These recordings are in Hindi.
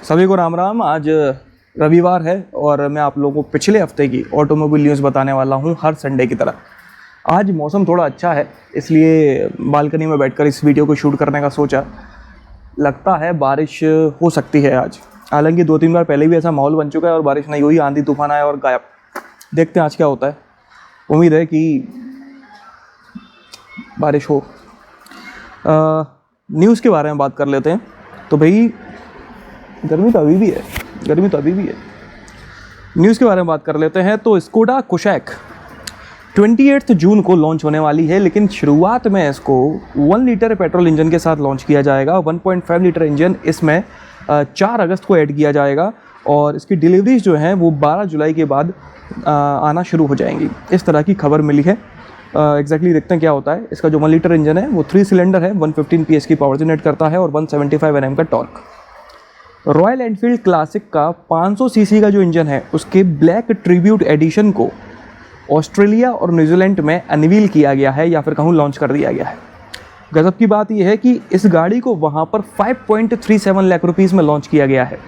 सभी को राम राम। आज रविवार है और मैं आप लोगों को पिछले हफ्ते की ऑटोमोबाइल न्यूज़ बताने वाला हूं हर संडे की तरह। आज मौसम थोड़ा अच्छा है, इसलिए बालकनी में बैठकर इस वीडियो को शूट करने का सोचा। लगता है बारिश हो सकती है आज, हालांकि 2-3 बार पहले भी ऐसा माहौल बन चुका है और बारिश नहीं हुई, आंधी तूफान आया और गायब। देखते हैं आज क्या होता है। उम्मीद है कि बारिश हो। न्यूज़ के बारे में बात कर लेते हैं। तो भाई गर्मी तो अभी भी है। न्यूज़ के बारे में बात कर लेते हैं। तो स्कोडा कुशैक 28 जून को लॉन्च होने वाली है, लेकिन शुरुआत में इसको 1 लीटर पेट्रोल इंजन के साथ लॉन्च किया जाएगा। 1.5 लीटर इंजन इसमें 4 अगस्त को ऐड किया जाएगा और इसकी डिलीवरीज जो हैं वो 12 जुलाई के बाद आना शुरू हो जाएंगी। इस तरह की खबर मिली है। एग्जैक्टली देखते हैं क्या होता है। इसका जो 1 लीटर इंजन है वो 3 सिलेंडर है, 115 PS की पावर जनरेट करता है और 175 Nm का टॉर्क। रॉयल एनफील्ड क्लासिक का 500 सीसी का जो इंजन है उसके ब्लैक ट्रिब्यूट एडिशन को ऑस्ट्रेलिया और न्यूजीलैंड में अनवील किया गया है, या फिर कहूँ लॉन्च कर दिया गया है। गजब की बात यह है कि इस गाड़ी को वहाँ पर 5.37 लाख रुपीज़ में लॉन्च किया गया है।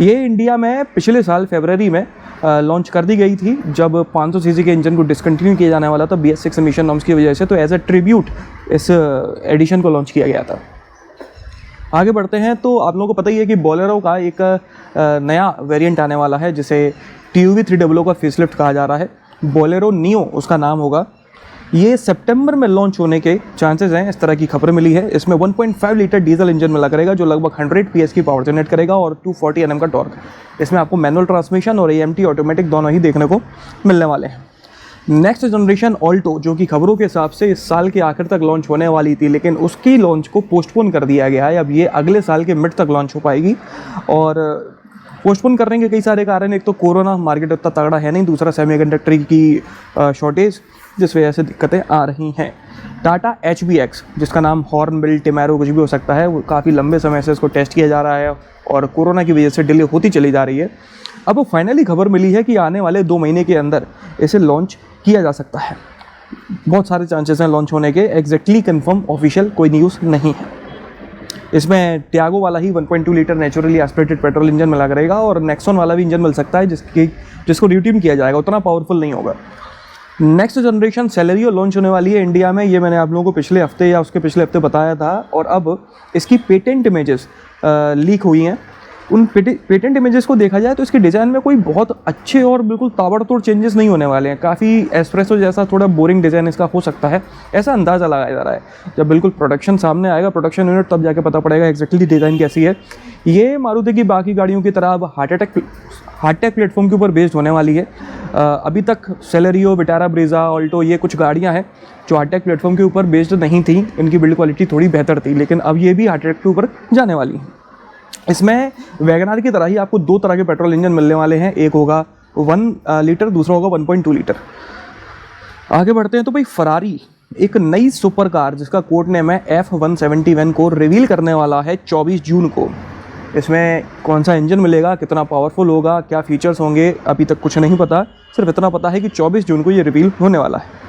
ये इंडिया में पिछले साल फरवरी में लॉन्च कर दी गई थी, जब 500 सीसी के इंजन को डिसकंटिन्यू किया जाने वाला था BS6 एमिशन नॉर्म्स की वजह से। तो एज ए ट्रिब्यूट इस एडिशन को लॉन्च किया गया था। आगे बढ़ते हैं। तो आप लोगों को पता ही है कि बोलेरो का एक नया वेरिएंट आने वाला है, जिसे TUV 300 का फेसलिफ्ट कहा जा रहा है। बोलेरो नियो उसका नाम होगा। ये सितंबर में लॉन्च होने के चांसेस हैं, इस तरह की खबर मिली है। इसमें 1.5 लीटर डीजल इंजन मिला करेगा जो लगभग 100 PS की पावर जनरेट करेगा और 240 Nm का टॉर्क। इसमें आपको मैनुअल ट्रांसमिशन और AMT ऑटोमेटिक दोनों ही देखने को मिलने वाले हैं। नेक्स्ट जनरेशन ऑल्टो, जो कि खबरों के हिसाब से इस साल के आखिर तक लॉन्च होने वाली थी, लेकिन उसकी लॉन्च को पोस्टपोन कर दिया गया है। अब ये अगले साल के मिड तक लॉन्च हो पाएगी। और पोस्टपोन करने के कई सारे कारण, एक तो कोरोना, मार्केट उतना तगड़ा है नहीं, दूसरा सेमीकंडक्टर की शॉर्टेज, जिस वजह से दिक्कतें आ रही हैं। टाटा HBX, जिसका नाम हॉर्नबिल, टिमैरो कुछ भी हो सकता है, वो काफ़ी लंबे समय से इसको टेस्ट किया जा रहा है और कोरोना की वजह से डिले होती चली जा रही है। अब फाइनली खबर मिली है कि आने वाले 2 महीने के अंदर इसे लॉन्च किया जा सकता है। बहुत सारे चांसेस हैं लॉन्च होने के। एग्जैक्टली कंफर्म ऑफिशियल कोई न्यूज़ नहीं है। इसमें टियागो वाला ही 1.2 litre naturally aspirated petrol engine मिला करेगा और नेक्सॉन वाला भी इंजन मिल सकता है, जिसको रिट्यून किया जाएगा, उतना पावरफुल नहीं होगा। नेक्स्ट जनरेशन सेलेरियो लॉन्च होने वाली है इंडिया में। ये मैंने आप लोगों को पिछले हफ्ते या उसके पिछले हफ्ते बताया था, और अब इसकी पेटेंट इमेजेस लीक हुई हैं। उन पेटेंट इमेजेस को देखा जाए तो इसके डिज़ाइन में कोई बहुत अच्छे और बिल्कुल ताबड़तोड़ चेंजेस नहीं होने वाले हैं। काफ़ी एस्प्रेसो जैसा थोड़ा बोरिंग डिज़ाइन इसका हो सकता है, ऐसा अंदाज़ा लगाया जा रहा है। जब बिल्कुल प्रोडक्शन सामने आएगा, प्रोडक्शन यूनिट, तब जाके पता पड़ेगा एग्जैक्टली डिज़ाइन कैसी है। ये मारुति की बाकी गाड़ियों की तरह अब हार्टेक प्लेटफॉर्म के ऊपर बेस्ड होने वाली है। अभी तक सेलेरियो, विटारा, ब्रीजा, ऑल्टो, ये कुछ गाड़ियाँ हैं जो हार्टेक प्लेटफॉर्म के ऊपर बेस्ड नहीं थी। इनकी बिल्ड क्वालिटी थोड़ी बेहतर थी, लेकिन अब ये भी हार्टेक के ऊपर जाने वाली है। इसमें वैगनार की तरह ही आपको 2 तरह के पेट्रोल इंजन मिलने वाले हैं। एक होगा 1 लीटर, दूसरा होगा 1.2 लीटर। आगे बढ़ते हैं। तो भाई फरारी एक नई सुपर कार, जिसका कोड नेम है F171 को रिवील करने वाला है 24 जून को। इसमें कौन सा इंजन मिलेगा, कितना पावरफुल होगा, क्या फीचर्स होंगे, अभी तक कुछ नहीं पता। सिर्फ इतना पता है कि 24 जून को ये रिवील होने वाला है।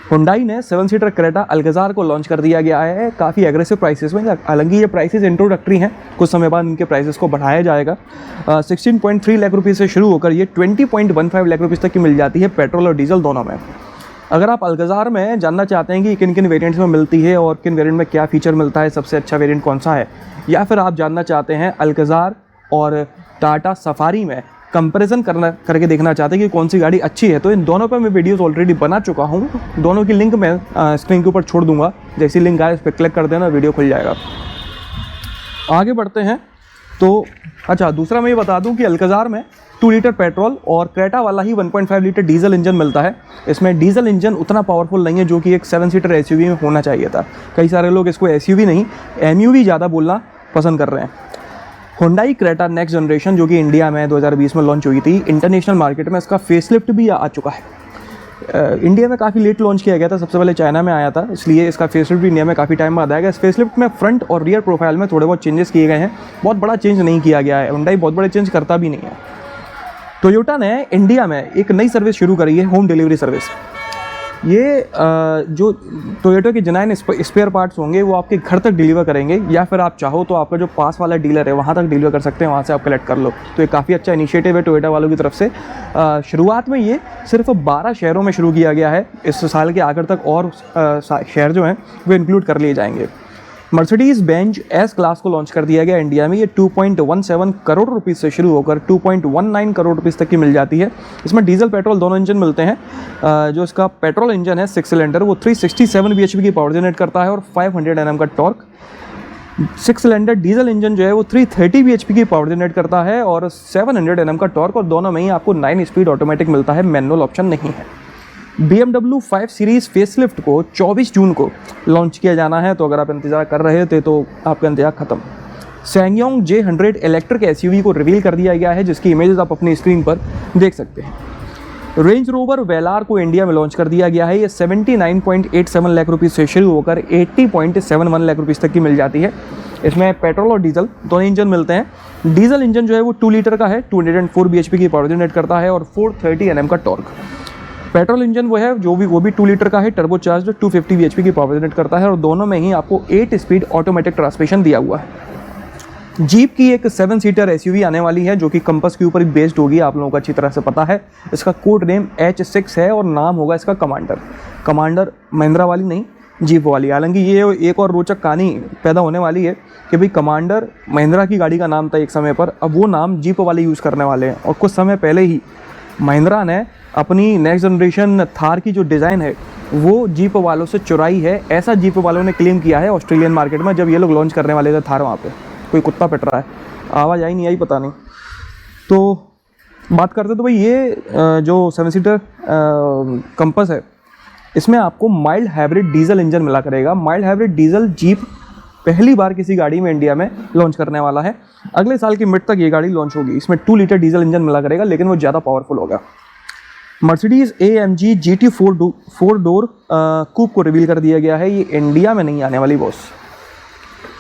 हुंडई ने 7 सीटर क्रेटा अल्कजार को लॉन्च कर दिया गया है काफ़ी एग्रेसिव प्राइसेस में। हालांकि ये प्राइसेस इंट्रोडक्टरी हैं, कुछ समय बाद इनके प्राइसेस को बढ़ाया जाएगा। 16.3 लाख रुपये से शुरू होकर ये 20.15 लाख रुपये तक की मिल जाती है, पेट्रोल और डीजल दोनों में। अगर आप अल्कजार में जानना चाहते हैं कि किन किन वेरिएंट्स में मिलती है और किन वेरिएंट में क्या फीचर मिलता है, सबसे अच्छा वेरिएंट कौन सा है, या फिर आप जानना चाहते हैं अल्कजार और टाटा सफारी में कंपैरिजन करके देखना चाहते हैं कि कौन सी गाड़ी अच्छी है, तो इन दोनों पर मैं वीडियोस ऑलरेडी बना चुका हूँ। दोनों की लिंक मैं स्क्रीन के ऊपर छोड़ दूंगा। जैसी लिंक आए उस पर क्लिक कर देना, वीडियो खुल जाएगा। आगे बढ़ते हैं। तो अच्छा, दूसरा मैं ये बता दूं कि अल्कजार में 2 लीटर पेट्रोल और क्रेटा वाला ही 1.5 लीटर डीजल इंजन मिलता है। इसमें डीजल इंजन उतना पावरफुल नहीं है जो कि एक 7 सीटर SUV में होना चाहिए था। कई सारे लोग इसको SUV नहीं MUV ज़्यादा बोलना पसंद कर रहे हैं। हुंडई क्रेटा नेक्स्ट जनरेशन, जो कि इंडिया में 2020 में लॉन्च हुई थी, इंटरनेशनल मार्केट में इसका फेसलिफ्ट भी आ चुका है। इंडिया में काफ़ी लेट लॉन्च किया गया था, सबसे पहले चाइना में आया था, इसलिए इसका फेसलिफ्ट भी इंडिया में काफ़ी टाइम बाद आएगा। इस फेसलिफ्ट में फ्रंट और रियर प्रोफाइल में थोड़े बहुत चेंजेस किए गए हैं, बहुत बड़ा चेंज नहीं किया गया है। हुंडई बहुत बड़े चेंज करता भी नहीं है। टोयोटा ने इंडिया में एक नई सर्विस शुरू करी है, होम डिलीवरी सर्विस। ये जो टोयोटा के जिनाइन स्पेयर पार्ट्स होंगे वो आपके घर तक डिलीवर करेंगे, या फिर आप चाहो तो आपका जो पास वाला डीलर है वहाँ तक डिलीवर कर सकते हैं, वहाँ से आप कलेक्ट कर लो। तो ये काफ़ी अच्छा इनिशिएटिव है टोयोटा वालों की तरफ से। शुरुआत में ये सिर्फ 12 शहरों में शुरू किया गया है, इस साल के आखिर तक और शहर जो हैं वो इंक्लूड कर लिए जाएंगे। मर्सिडीज़ बेंज एस क्लास को लॉन्च कर दिया गया इंडिया में। ये 2.17 करोड़ रुपीस से शुरू होकर 2.19 करोड़ रुपीस तक की मिल जाती है। इसमें डीजल पेट्रोल दोनों इंजन मिलते हैं। जो इसका पेट्रोल इंजन है 6 सिलेंडर, वो 367 bhp की पावर जनरेट करता है और 500 Nm का टॉर्क। 6 सिलेंडर डीजल इंजन जो है वो 330 bhp की पावर जनरेट करता है और 700 Nm का टॉर्क, और दोनों में ही आपको 9 स्पीड ऑटोमेटिक मिलता है, मैनुअल ऑप्शन नहीं है। BMW 5 सीरीज़ फेसलिफ्ट को 24 जून को लॉन्च किया जाना है, तो अगर आप इंतज़ार कर रहे थे तो आपका इंतज़ार ख़त्म। सैंगयोंग J100 इलेक्ट्रिक SUV को रिवील कर दिया गया है, जिसकी इमेजेस आप अपनी स्क्रीन पर देख सकते हैं। रेंज रोवर वेलार को इंडिया में लॉन्च कर दिया गया है। ये 79.87 लाख रुपीस से शुरू होकर 80.71 लाख रुपीस तक की मिल जाती है। इसमें पेट्रोल और डीजल दोनों इंजन मिलते हैं। डीजल इंजन जो है वो 2 लीटर का है, 204 bhp की पावर जनरेट करता है और 430 Nm का टॉर्क। पेट्रोल इंजन वो है वो भी 2 लीटर का है, टर्बो चार्ज 250 bhp की पावर जनरेट करता है और दोनों में ही आपको 8 स्पीड ऑटोमेटिक ट्रांसमिशन दिया हुआ है। जीप की एक 7 सीटर SUV आने वाली है, जो कि कंपस के ऊपर ही बेस्ड होगी, आप लोगों को अच्छी तरह से पता है। इसका कोड नेम H6 है और नाम होगा इसका कमांडर महिंद्रा वाली नहीं, जीप वाली। हालांकि ये एक और रोचक कहानी पैदा होने वाली है कि भाई कमांडर महिंद्रा की गाड़ी का नाम था एक समय पर, अब वो नाम जीप वाले यूज़ करने वाले हैं। और कुछ समय पहले ही महिंद्रा ने अपनी नेक्स्ट जनरेशन थार की जो डिज़ाइन है वो जीप वालों से चुराई है, ऐसा जीप वालों ने क्लेम किया है ऑस्ट्रेलियन मार्केट में, जब ये लोग लॉन्च करने वाले थे थार। वहाँ पे कोई कुत्ता पिट रहा है, आवाज़ आई नहीं आई पता नहीं। तो बात करते तो भाई ये जो 7 सीटर कंपस है, इसमें आपको माइल्ड हाइब्रिड डीजल इंजन मिला करेगा। माइल्ड हाइब्रिड डीजल जीप पहली बार किसी गाड़ी में इंडिया में लॉन्च करने वाला है। अगले साल की मिड तक ये गाड़ी लॉन्च होगी। इसमें 2 लीटर डीजल इंजन मिला करेगा, लेकिन वो ज़्यादा पावरफुल होगा। मर्सिडीज़ AMG GT 4 डोर कूप को रिवील कर दिया गया है। ये इंडिया में नहीं आने वाली बॉस।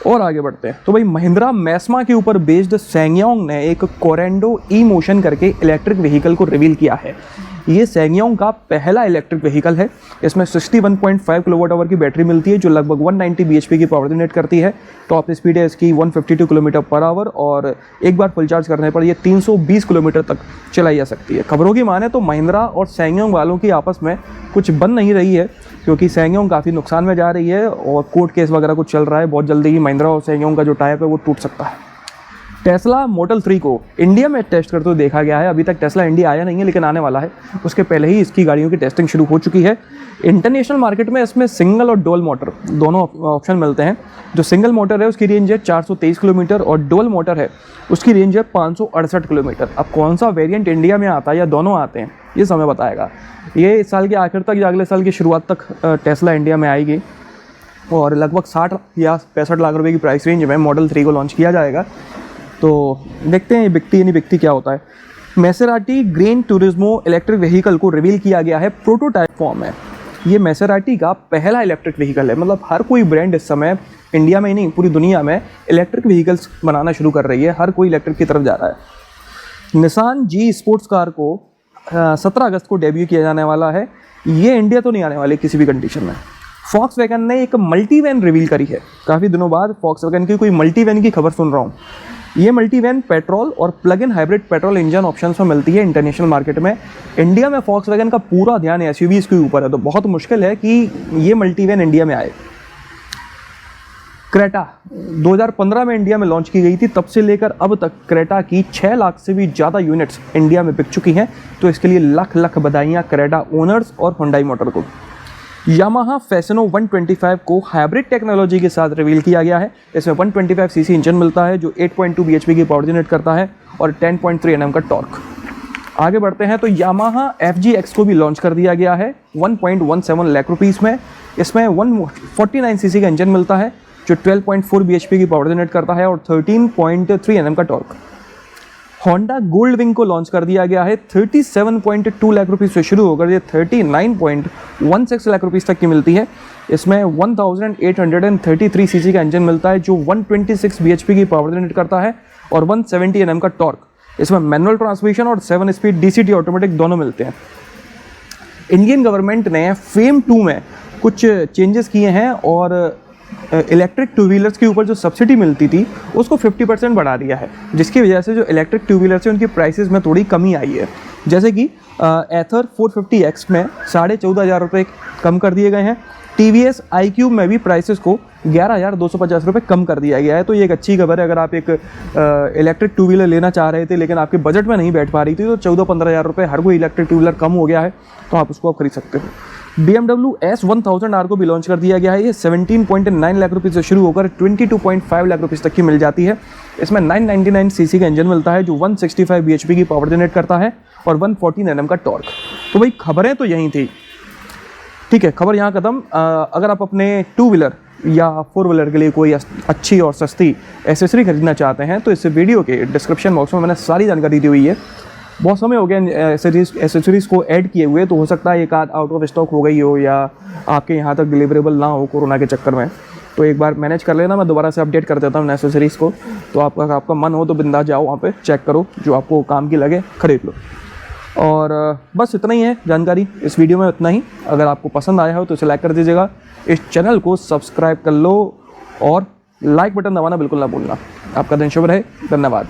और आगे बढ़ते हैं तो भाई महिंद्रा मैस्मा के ऊपर बेस्ड सैंगयोंग ने एक कोरेंडो ई-मोशन करके इलेक्ट्रिक व्हीकल को रिवील किया है। ये सैंगयोंग का पहला इलेक्ट्रिक व्हीकल है। इसमें 61.5 किलोवाट आवर की बैटरी मिलती है, जो लगभग 190 bhp की पावर जनरेट करती है। टॉप स्पीड है इसकी 152 किलोमीटर पर आवर और एक बार फुल चार्ज करने पर ये 320 किलोमीटर तक चलाई जा सकती है। खबरों की माने तो महिंद्रा और सैंगयोंग वालों की आपस में कुछ बन नहीं रही है, क्योंकि सैंगयोंग काफ़ी नुकसान में जा रही है और कोर्ट केस वगैरह कुछ चल रहा है। बहुत जल्दी ही महिंद्रा और सैंगयोंग का जो टाइप है वो टूट सकता है। टेस्ला मॉडल 3 को इंडिया में टेस्ट करते हुए देखा गया है। अभी तक टेस्ला इंडिया आया नहीं है, लेकिन आने वाला है। उसके पहले ही इसकी गाड़ियों की टेस्टिंग शुरू हो चुकी है। इंटरनेशनल मार्केट में इसमें सिंगल और डुअल मोटर दोनों ऑप्शन मिलते हैं। जो सिंगल मोटर है उसकी रेंज है 423 किलोमीटर और डुअल मोटर है उसकी रेंज है 568 किलोमीटर। अब कौन सा वेरिएंट इंडिया में आता है या दोनों आते हैं, ये समय बताएगा। ये इस साल के आखिर तक या अगले साल की शुरुआत तक टेस्ला इंडिया में आएगी और लगभग 60 या 65 लाख रुपए की प्राइस रेंज में मॉडल 3 को लॉन्च किया जाएगा। तो देखते हैं बिकती या नहीं बिकती, क्या होता है। मैसेराटी ग्रैन टूरिज्मो इलेक्ट्रिक व्हीकल को रिवील किया गया है प्रोटोटाइप फॉर्म में। ये मैसेराटी का पहला इलेक्ट्रिक व्हीकल है। मतलब हर कोई ब्रांड इस समय इंडिया में ही नहीं पूरी दुनिया में इलेक्ट्रिक व्हीकल्स बनाना शुरू कर रही है। हर कोई इलेक्ट्रिक की तरफ जा रहा है। निसान जी स्पोर्ट्स कार को 17 अगस्त को डेब्यू किया जाने वाला है। ये इंडिया तो नहीं आने वाली किसी भी कंडीशन में। फॉक्सवैगन ने एक मल्टीवैन रिवील करी है। काफ़ी दिनों बाद फॉक्सवैगन की कोई मल्टीवैन की खबर सुन रहा हूँ। ये मल्टीवैन पेट्रोल और plug in hybrid petrol engine options में मिलती है इंटरनेशनल मार्केट में। इंडिया में फॉक्सवैगन का पूरा ध्यान एसयूवीज के ऊपर है, तो बहुत मुश्किल है कि ये मल्टीवैन इंडिया में आए। क्रेटा 2015 में इंडिया में लॉन्च की गई थी। तब से लेकर अब तक क्रेटा की 6 लाख से भी ज़्यादा यूनिट्स इंडिया में बिक चुकी हैं। तो इसके लिए लाख लाख बधाइयाँ क्रेटा ओनर्स और हुंडई मोटर को। यामाहा फैसिनो 125 को हाइब्रिड टेक्नोलॉजी के साथ रिवील किया गया है। इसमें 125 सीसी इंजन मिलता है जो 8.2 bhp की पावर जनरेट करता है और 10.3 Nm का टॉर्क। आगे बढ़ते हैं तो यामाहा FGX को भी लॉन्च कर दिया गया है 1.17 लाख रुपीस में। इसमें 149 सीसी का इंजन मिलता है जो 12.4 bhp की पावर जनरेट करता है और 13.3 Nm का टॉर्क। होंडा गोल्ड विंग को लॉन्च कर दिया गया है 37.2 लाख रुपीस से शुरू होकर ये 39.16 लाख रुपीस तक की मिलती है। इसमें 1833 सीसी का इंजन मिलता है जो 126 bhp की पावर जनरेट करता है और 170 Nm का टॉर्क। इसमें मैनुअल ट्रांसमिशन और 7 स्पीड DCT ऑटोमेटिक दोनों मिलते हैं। इंडियन गवर्नमेंट ने फेम 2 में कुछ चेंजेस किए हैं और इलेक्ट्रिक टू व्हीलर्स के ऊपर जो सब्सिडी मिलती थी उसको 50% बढ़ा दिया है, जिसकी वजह से जो इलेक्ट्रिक टू व्हीलर्स हैं उनकी प्राइसेस में थोड़ी कमी आई है। जैसे कि एथर 450X में 14,500 रुपये कम कर दिए गए हैं। TVS iQube में भी प्राइसेस को 11,250 रुपये कम कर दिया गया है। तो ये एक अच्छी खबर है। अगर आप एक इलेक्ट्रिक टू व्हीलर लेना चाह रहे थे लेकिन आपके बजट में नहीं बैठ पा रही थी, तो 14-15,000 रुपये हर कोई इलेक्ट्रिक टू व्हीलर कम हो गया है, तो आप उसको खरीद सकते हो। BMW S1000R को भी लॉन्च कर दिया गया है। ये 17.9 लाख रुपये से शुरू होकर 22.5 लाख रुपये तक की मिल जाती है। इसमें 999 सीसी का इंजन मिलता है जो 165 bhp की पावर जनरेट करता है और 114 Nm का टॉर्क। तो भाई खबरें तो यहीं थी, ठीक है, खबर यहाँ खत्म। अगर आप अपने 2 व्हीलर या 4 व्हीलर के लिए कोई अच्छी और सस्ती एसेसरी खरीदना चाहते हैं तो इस वीडियो के डिस्क्रिप्शन बॉक्स में मैंने सारी जानकारी दी हुई है। बहुत समय हो गया एसेसरीज़ को ऐड किए हुए, तो हो सकता है एक आध आउट ऑफ स्टॉक हो गई हो या आपके यहाँ तक डिलीवरेबल ना हो कोरोना के चक्कर में, तो एक बार मैनेज कर लेना, मैं दोबारा से अपडेट कर देता हूँ एसेसरीज़ को। तो आपका मन हो तो बिंदास जाओ वहाँ पे, चेक करो, जो आपको काम की लगे खरीद लो। और बस इतना ही है जानकारी इस वीडियो में, इतना ही। अगर आपको पसंद आया हो तो इसे लाइक कर दीजिएगा, इस चैनल को सब्सक्राइब कर लो और लाइक बटन दबाना बिल्कुल ना भूलना। आपका दिन शुभ रहे, धन्यवाद।